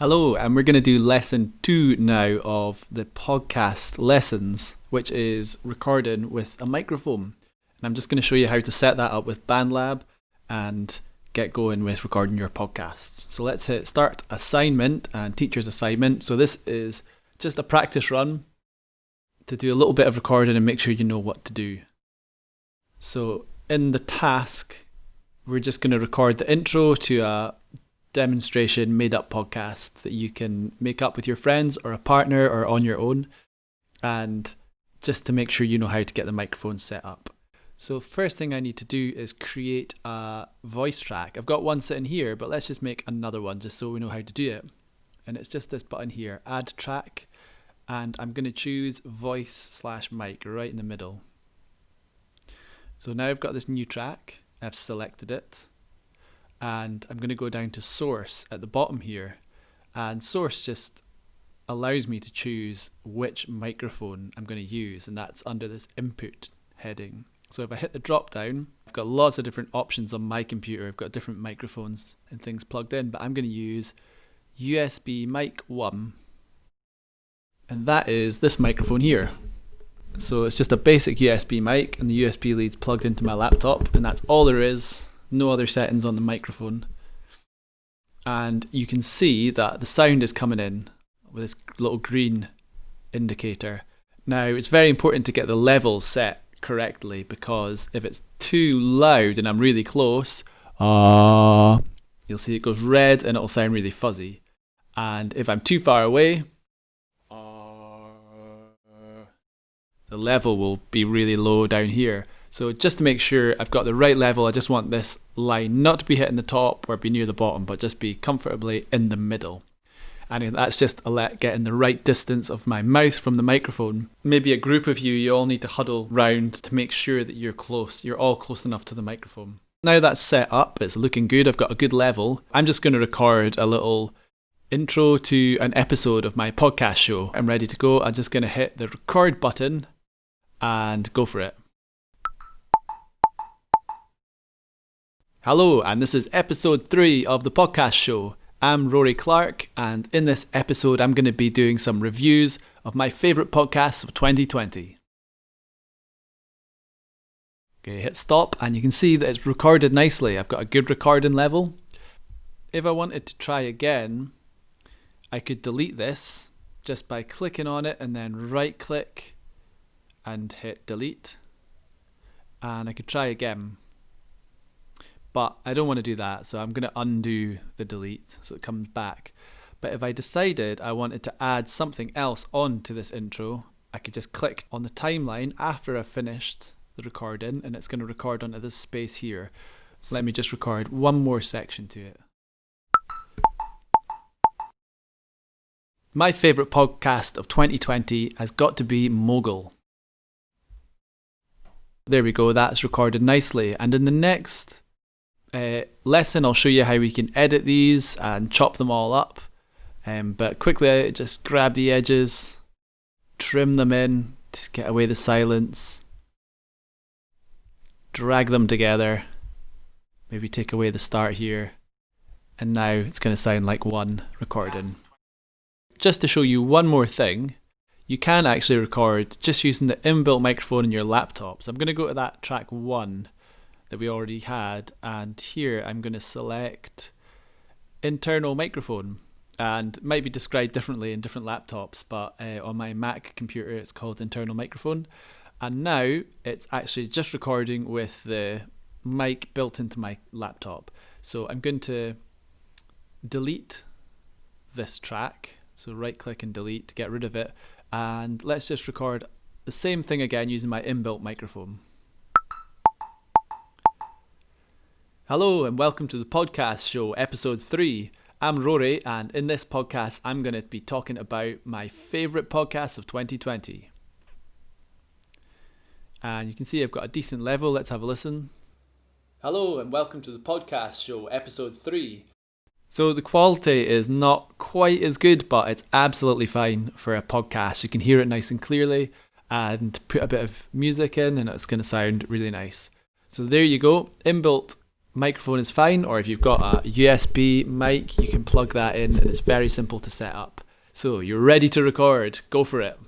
Hello, and we're going to do lesson 2 now of the podcast lessons, which is recording with a microphone. And I'm just going to show you how to set that up with BandLab and get going with recording your podcasts. So let's hit start assignment and teacher's assignment. So this is just a practice run to do a little bit of recording and make sure you know what to do. So in the task, we're just going to record the intro to a demonstration made up podcast that you can make up with your friends or a partner or on your own, and just to make sure you know how to get the microphone set up. So first thing I need to do is create a voice track. I've got one sitting here, but let's just make another one just so we know how to do it. And it's just this button here, add track, and I'm going to choose voice/mic right in the middle. So now I've got this new track, I've selected it. And I'm going to go down to source at the bottom here, and source just allows me to choose which microphone I'm going to use, and that's under this input heading. So if I hit the drop down, I've got lots of different options on my computer. I've got different microphones and things plugged in, but I'm going to use USB mic 1, and that is this microphone here. So it's just a basic USB mic, and the USB lead's plugged into my laptop, and that's all there is. No other settings on the microphone. And you can see that the sound is coming in with this little green indicator. Now, it's very important to get the levels set correctly, because if it's too loud and I'm really close, you'll see it goes red and it'll sound really fuzzy. And if I'm too far away, the level will be really low down here. So just to make sure I've got the right level, I just want this line not to be hitting the top or be near the bottom, but just be comfortably in the middle. And that's just getting the right distance of my mouth from the microphone. Maybe a group of you all need to huddle round to make sure that you're close. You're all close enough to the microphone. Now that's set up, it's looking good, I've got a good level. I'm just going to record a little intro to an episode of my podcast show. I'm ready to go. I'm just going to hit the record button and go for it. Hello, and this is episode 3 of the podcast show. I'm Rory Clark, and in this episode I'm going to be doing some reviews of my favourite podcasts of 2020. Okay, hit stop, and you can see that it's recorded nicely. I've got a good recording level. If I wanted to try again, I could delete this just by clicking on it and then right click and hit delete. And I could try again. But I don't want to do that, so I'm going to undo the delete so it comes back. But if I decided I wanted to add something else onto this intro, I could just click on the timeline after I've finished the recording, and it's going to record onto this space here. So let me just record one more section to it. My favourite podcast of 2020 has got to be Mogul. There we go, that's recorded nicely. And in the next lesson, I'll show you how we can edit these and chop them all up. But quickly, just grab the edges, trim them in to get away the silence, drag them together, maybe take away the start here, and now it's going to sound like one recording. Just to show you one more thing, you can actually record just using the inbuilt microphone in your laptop. So I'm going to go to that track 1 that we already had, and here I'm going to select internal microphone, and it might be described differently in different laptops, but on my Mac computer it's called internal microphone, and now it's actually just recording with the mic built into my laptop. So I'm going to delete this track, so right click and delete to get rid of it, and let's just record the same thing again using my inbuilt microphone. Hello and welcome to the podcast show, episode 3. I'm Rory, and in this podcast I'm going to be talking about my favourite podcasts of 2020. And you can see I've got a decent level. Let's have a listen. Hello and welcome to the podcast show, episode 3. So the quality is not quite as good, but it's absolutely fine for a podcast. You can hear it nice and clearly, and put a bit of music in and it's going to sound really nice. So there you go, inbuilt microphone is fine, or if you've got a USB mic, you can plug that in, and it's very simple to set up. So you're ready to record. Go for it.